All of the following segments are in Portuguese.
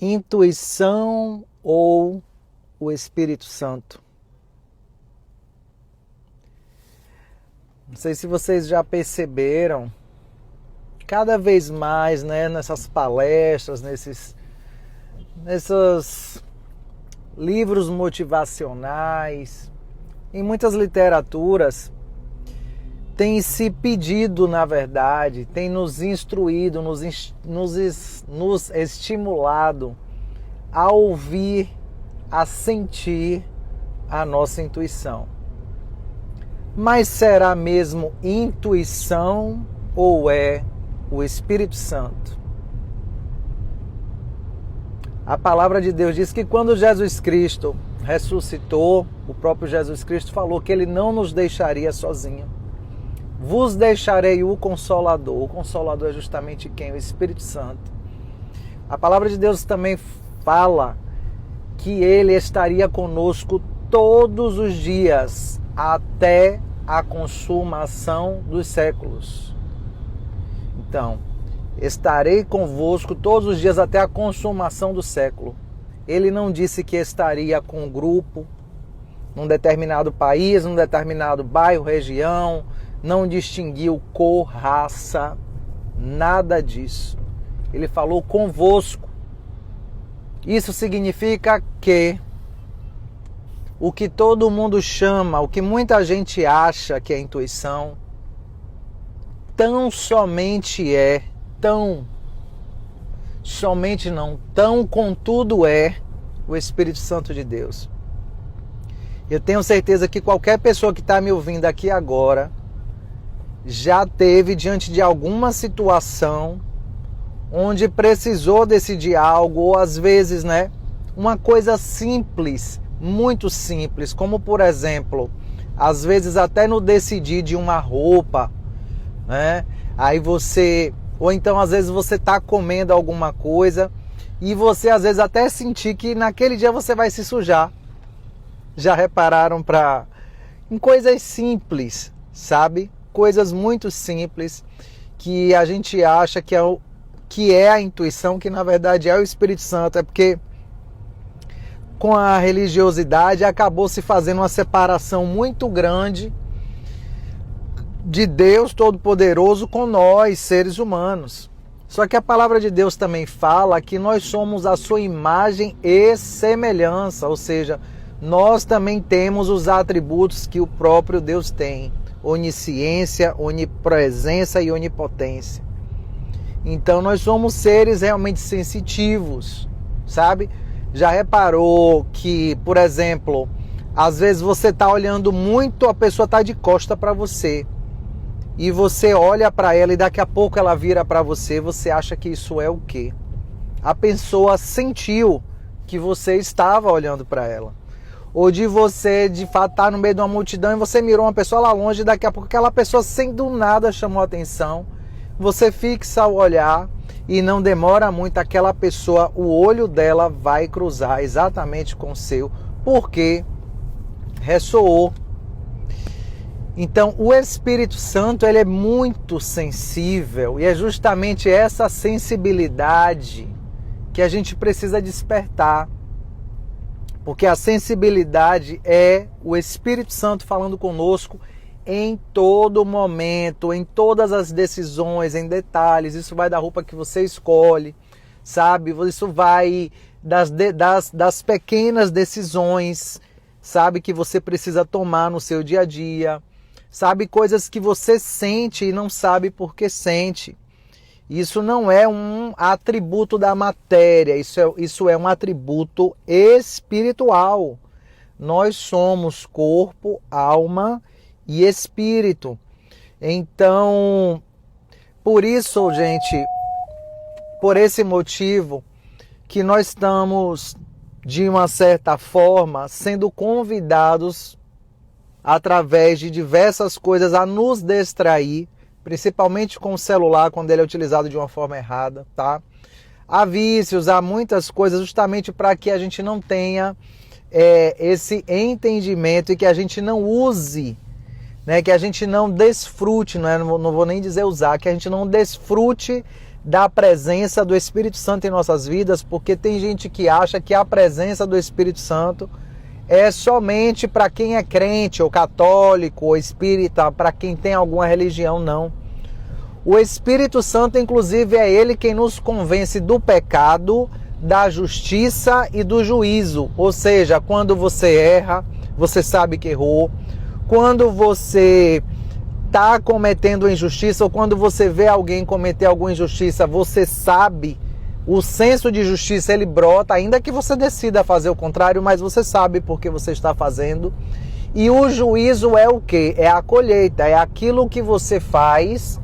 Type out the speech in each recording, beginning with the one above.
Intuição ou o Espírito Santo? Não sei se vocês já perceberam, cada vez mais, né, nessas palestras, nesses livros motivacionais, em muitas literaturas, tem se pedido, na verdade, tem nos instruído, nos estimulado a ouvir, a sentir a nossa intuição. Mas será mesmo intuição ou é o Espírito Santo? A palavra de Deus diz que quando Jesus Cristo ressuscitou, o próprio Jesus Cristo falou que Ele não nos deixaria sozinho. Vos deixarei o Consolador. O Consolador é justamente quem? O Espírito Santo. A palavra de Deus também fala que Ele estaria conosco todos os dias, até a consumação dos séculos. Então, estarei convosco todos os dias até a consumação do século. Ele não disse que estaria com um grupo, num determinado país, num determinado bairro, região, não distinguiu cor, raça, nada disso. Ele falou convosco. Isso significa que o que todo mundo chama, o que muita gente acha que é intuição, tão contudo é o Espírito Santo de Deus. Eu tenho certeza que qualquer pessoa que está me ouvindo aqui agora já teve diante de alguma situação onde precisou decidir algo, ou às vezes, né, uma coisa simples, muito simples, como por exemplo, às vezes até no decidir de uma roupa, né? Aí você, ou então às vezes você está comendo alguma coisa e você às vezes até sentir que naquele dia você vai se sujar. Já repararam em coisas simples, sabe? Coisas muito simples que a gente acha que é a intuição, que na verdade é o Espírito Santo. É porque com a religiosidade acabou se fazendo uma separação muito grande de Deus Todo-Poderoso com nós, seres humanos. Só que a palavra de Deus também fala que nós somos a sua imagem e semelhança, ou seja, nós também temos os atributos que o próprio Deus tem: onisciência, onipresença e onipotência. Então nós somos seres realmente sensitivos, sabe? Já reparou que, por exemplo, às vezes você está olhando muito, a pessoa está de costa para você, e você olha para ela e daqui a pouco ela vira para você, você acha que isso é o quê? A pessoa sentiu que você estava olhando para ela. Ou de você, de fato, estar no meio de uma multidão e você mirou uma pessoa lá longe e daqui a pouco aquela pessoa sem do nada chamou a atenção. Você fixa o olhar e não demora muito, aquela pessoa, o olho dela vai cruzar exatamente com o seu, porque ressoou. Então, o Espírito Santo, ele é muito sensível, e é justamente essa sensibilidade que a gente precisa despertar. Porque a sensibilidade é o Espírito Santo falando conosco em todo momento, em todas as decisões, em detalhes. Isso vai da roupa que você escolhe, sabe? Isso vai das pequenas decisões, sabe, que você precisa tomar no seu dia a dia. Sabe, coisas que você sente e não sabe por que sente. Isso não é um atributo da matéria, isso é um atributo espiritual. Nós somos corpo, alma e espírito. Então, por isso, gente, por esse motivo, que nós estamos, de uma certa forma, sendo convidados, através de diversas coisas, a nos distrair, principalmente com o celular, quando ele é utilizado de uma forma errada, tá? Há vícios, há muitas coisas, justamente para que a gente não tenha esse entendimento e que a gente não use, né? Que a gente não desfrute, não vou nem dizer usar, que a gente não desfrute da presença do Espírito Santo em nossas vidas, porque tem gente que acha que a presença do Espírito Santo é somente para quem é crente, ou católico, ou espírita, para quem tem alguma religião, não. O Espírito Santo, inclusive, é ele quem nos convence do pecado, da justiça e do juízo. Ou seja, quando você erra, você sabe que errou. Quando você está cometendo injustiça, ou quando você vê alguém cometer alguma injustiça, você sabe, o senso de justiça ele brota, ainda que você decida fazer o contrário, mas você sabe porque você está fazendo. E o juízo é o quê? É a colheita, é aquilo que você faz,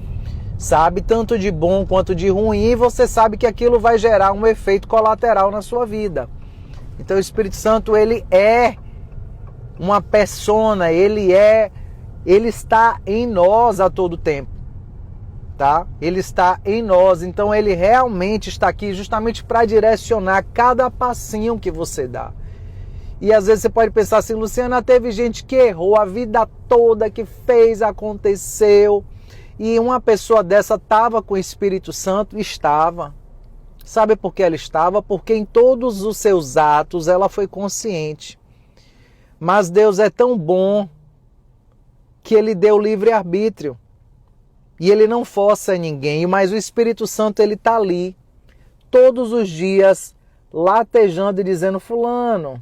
sabe, tanto de bom quanto de ruim, e você sabe que aquilo vai gerar um efeito colateral na sua vida. Então o Espírito Santo, ele é uma persona, ele está em nós a todo tempo, tá? Ele está em nós, então ele realmente está aqui justamente para direcionar cada passinho que você dá. E às vezes você pode pensar assim, Luciana, teve gente que errou a vida toda, que fez, aconteceu, e uma pessoa dessa estava com o Espírito Santo? Estava. Sabe por que ela estava? Porque em todos os seus atos ela foi consciente. Mas Deus é tão bom que ele deu livre-arbítrio. E ele não força ninguém, mas o Espírito Santo ele está ali, todos os dias, latejando e dizendo, fulano,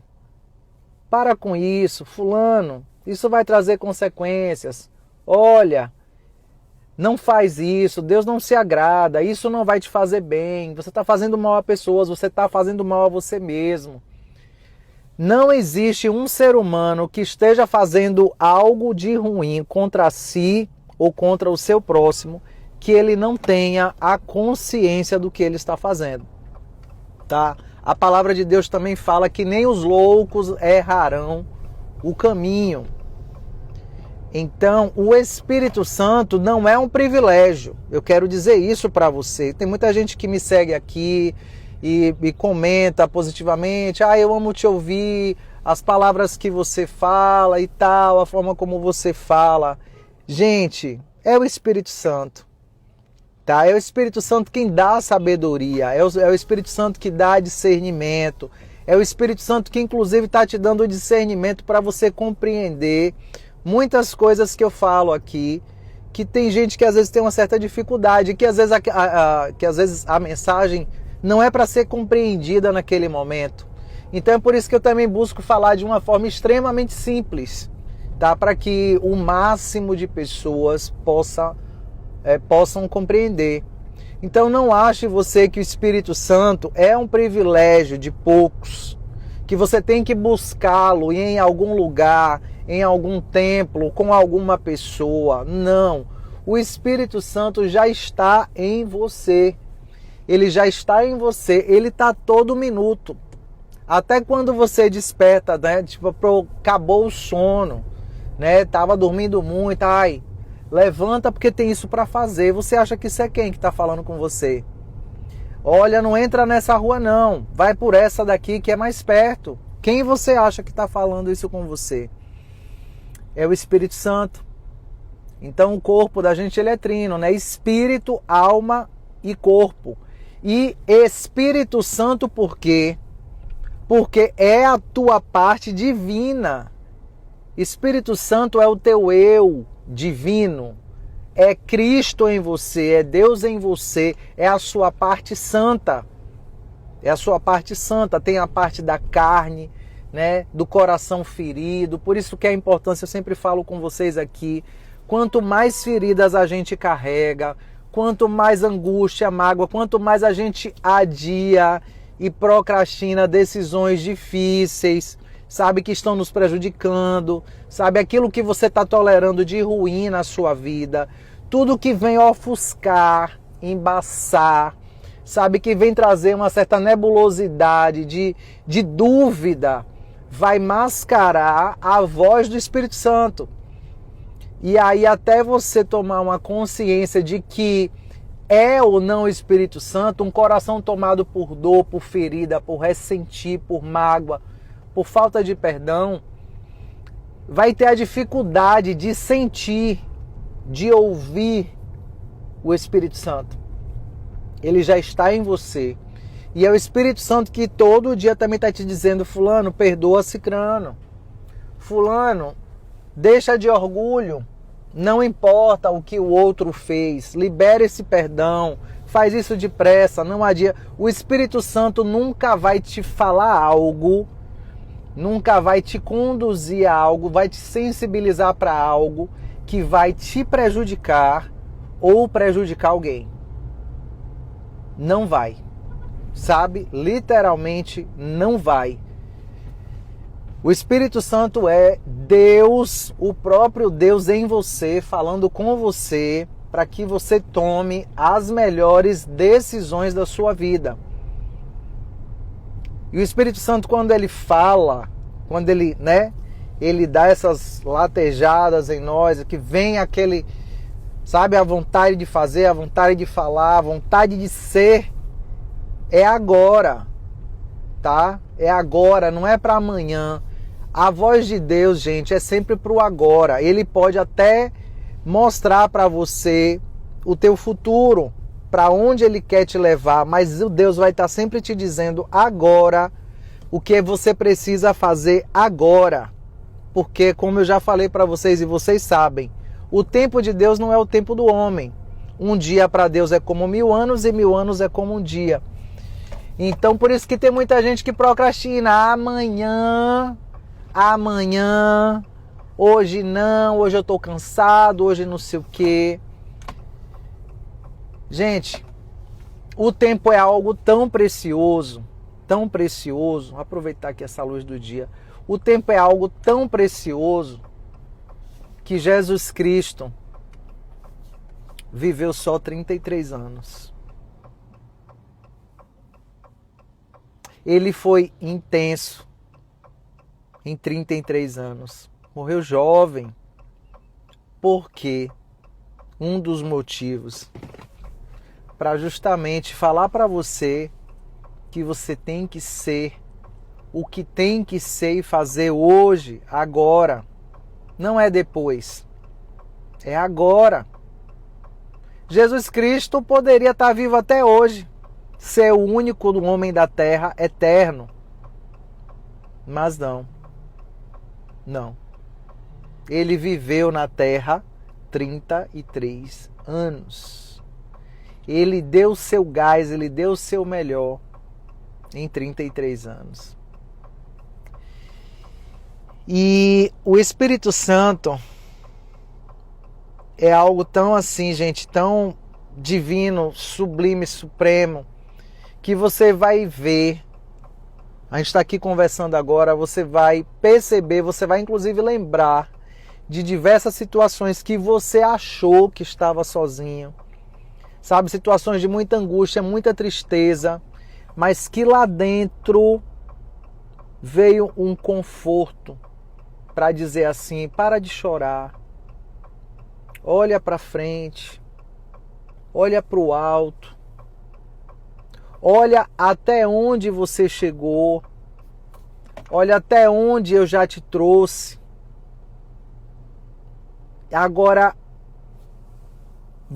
para com isso, fulano, isso vai trazer consequências. Olha, não faz isso, Deus não se agrada, isso não vai te fazer bem, você está fazendo mal a pessoas, você está fazendo mal a você mesmo. Não existe um ser humano que esteja fazendo algo de ruim contra si ou contra o seu próximo, que ele não tenha a consciência do que ele está fazendo, tá? A palavra de Deus também fala que nem os loucos errarão o caminho. Então, o Espírito Santo não é um privilégio. Eu quero dizer isso para você. Tem muita gente que me segue aqui e comenta positivamente. Eu amo te ouvir, as palavras que você fala e tal, a forma como você fala. Gente, é o Espírito Santo. Tá? É o Espírito Santo quem dá sabedoria. É o Espírito Santo que dá discernimento. É o Espírito Santo que inclusive está te dando discernimento para você compreender muitas coisas que eu falo aqui, que tem gente que às vezes tem uma certa dificuldade, que às vezes a mensagem não é para ser compreendida naquele momento. Então é por isso que eu também busco falar de uma forma extremamente simples, tá? Para que o máximo de pessoas possam compreender. Então não ache você que o Espírito Santo é um privilégio de poucos, que você tem que buscá-lo em algum lugar, em algum templo, com alguma pessoa. Não. O Espírito Santo já está em você. Ele já está em você. Ele está todo minuto. Até quando você desperta, né? Tipo, acabou o sono, né? Tava dormindo muito. Levanta porque tem isso para fazer. Você acha que isso é quem que está falando com você? Olha, não entra nessa rua não. Vai por essa daqui que é mais perto. Quem você acha que está falando isso com você? É o Espírito Santo. Então o corpo da gente ele é trino, né? Espírito, alma e corpo. E Espírito Santo por quê? Porque é a tua parte divina. Espírito Santo é o teu eu divino. É Cristo em você, é Deus em você, é a sua parte santa. É a sua parte santa, tem a parte da carne, né, do coração ferido. Por isso que a importância, eu sempre falo com vocês aqui, quanto mais feridas a gente carrega, quanto mais angústia, mágoa, quanto mais a gente adia e procrastina decisões difíceis, sabe, que estão nos prejudicando, sabe, aquilo que você está tolerando de ruim na sua vida, tudo que vem ofuscar, embaçar, sabe, que vem trazer uma certa nebulosidade de dúvida, vai mascarar a voz do Espírito Santo. E aí até você tomar uma consciência de que é ou não o Espírito Santo, um coração tomado por dor, por ferida, por ressentir, por mágoa, por falta de perdão, vai ter a dificuldade de sentir, de ouvir o Espírito Santo. ele já está em você. E é o Espírito Santo que todo dia também está te dizendo: fulano, perdoa cicrano. Fulano, deixa de orgulho. Não importa o que o outro fez. Libera esse perdão. Faz isso depressa, não adia. O Espírito Santo nunca vai te falar algo, nunca vai te conduzir a algo, vai te sensibilizar para algo que vai te prejudicar ou prejudicar alguém. Não vai. Sabe? Literalmente não vai. O Espírito Santo é Deus, o próprio Deus em você, falando com você, para que você tome as melhores decisões da sua vida. E o Espírito Santo, quando ele fala, quando ele, ele dá essas latejadas em nós, que vem aquele, sabe, a vontade de fazer, a vontade de falar, a vontade de ser, é agora, tá? É agora, não é para amanhã. A voz de Deus, gente, é sempre pro agora. Ele pode até mostrar para você o teu futuro, para onde ele quer te levar, mas o Deus vai estar sempre te dizendo agora o que você precisa fazer agora. Porque, como eu já falei para vocês e vocês sabem, o tempo de Deus não é o tempo do homem. Um dia para Deus é como 1000 anos e 1000 anos é como um dia. Então, por isso que tem muita gente que procrastina. Amanhã, hoje não, hoje eu tô cansado, hoje não sei o quê. Gente, o tempo é algo tão precioso, vou aproveitar aqui essa luz do dia. O tempo é algo tão precioso que Jesus Cristo viveu só 33 anos. Ele foi intenso em 33 anos. Morreu jovem. Porque um dos motivos para justamente falar para você que você tem que ser o que tem que ser e fazer hoje, agora. Não é depois. É agora. Jesus Cristo poderia estar vivo até hoje, ser o único homem da terra eterno. Mas não. Não. Ele viveu na terra 33 anos. Ele deu seu gás, ele deu o seu melhor em 33 anos. E o Espírito Santo é algo tão assim, gente, tão divino, sublime, supremo, que você vai ver. A gente está aqui conversando agora, você vai perceber, você vai inclusive lembrar de diversas situações que você achou que estava sozinho. Sabe, situações de muita angústia, muita tristeza, mas que lá dentro veio um conforto para dizer assim: para de chorar, olha para frente, olha para o alto, olha até onde você chegou, olha até onde eu já te trouxe. Agora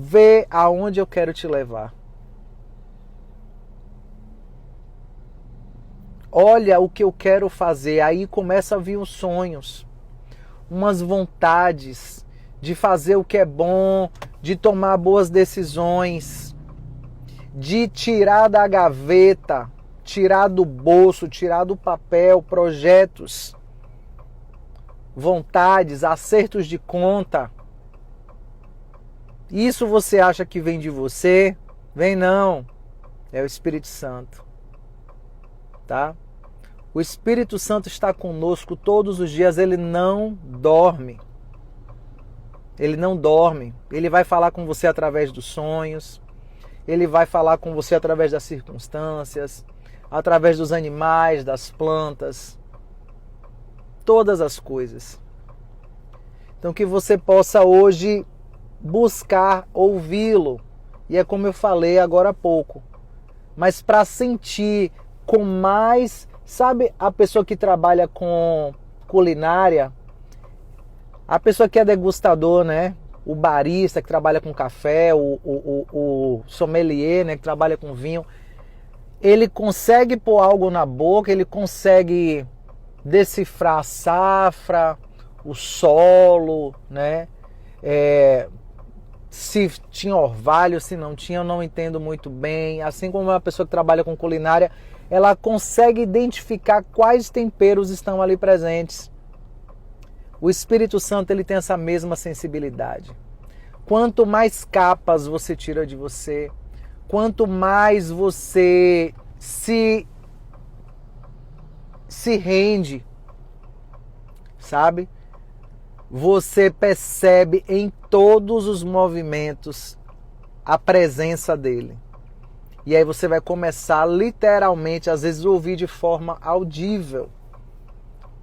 vê aonde eu quero te levar. Olha o que eu quero fazer. Aí começa a vir os sonhos, umas vontades de fazer o que é bom, de tomar boas decisões, de tirar da gaveta, tirar do bolso, tirar do papel projetos, vontades, acertos de conta. Isso você acha que vem de você? Vem não. É o Espírito Santo. Tá? O Espírito Santo está conosco todos os dias. Ele não dorme. Ele não dorme. Ele vai falar com você através dos sonhos. Ele vai falar com você através das circunstâncias, através dos animais, das plantas. Todas as coisas. Então que você possa hoje buscar ouvi-lo. E é como eu falei agora há pouco. Mas para sentir com mais... Sabe a pessoa que trabalha com culinária? A pessoa que é degustador, né? o barista que trabalha com café, o sommelier, né, que trabalha com vinho, ele consegue pôr algo na boca, ele consegue decifrar a safra, o solo, né? Se tinha orvalho, se não tinha, eu não entendo muito bem. Assim como uma pessoa que trabalha com culinária, ela consegue identificar quais temperos estão ali presentes. O Espírito Santo, ele tem essa mesma sensibilidade. Quanto mais capas você tira de você, quanto mais você se rende, sabe? Você percebe em todos os movimentos a presença dele. E aí você vai começar literalmente, às vezes, a ouvir de forma audível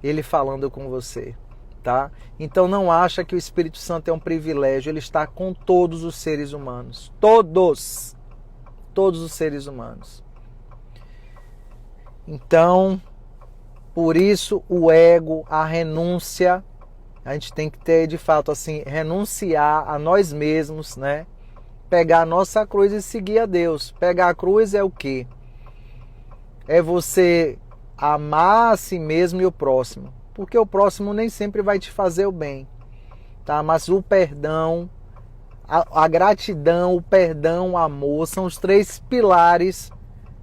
ele falando com você, tá? Então não acha que o Espírito Santo é um privilégio, ele está com todos os seres humanos. Todos os seres humanos. Então, por isso o ego, a renúncia, a gente tem que ter, de fato, assim, renunciar a nós mesmos, né? Pegar a nossa cruz e seguir a Deus. Pegar a cruz é o quê? É você amar a si mesmo e o próximo. Porque o próximo nem sempre vai te fazer o bem, tá? Mas o perdão, a gratidão, o perdão, o amor, são os 3 pilares,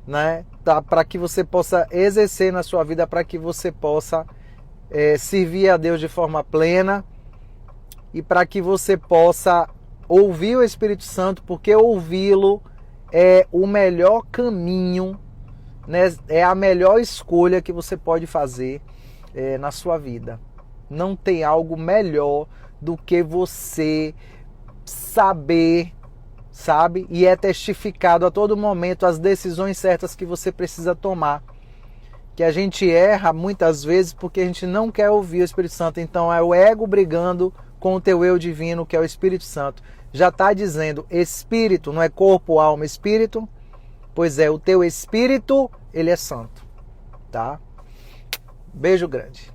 né? Tá? Para que você possa exercer na sua vida, para que você possa servir a Deus de forma plena e para que você possa ouvir o Espírito Santo, porque ouvi-lo é o melhor caminho, né? É a melhor escolha que você pode fazer na sua vida. Não tem algo melhor do que você saber, sabe? E é testificado a todo momento as decisões certas que você precisa tomar. Que a gente erra muitas vezes porque a gente não quer ouvir o Espírito Santo. Então é o ego brigando com o teu eu divino, que é o Espírito Santo. Já está dizendo espírito, não é corpo, alma, espírito. Pois é, o teu espírito, ele é santo, tá? Beijo grande.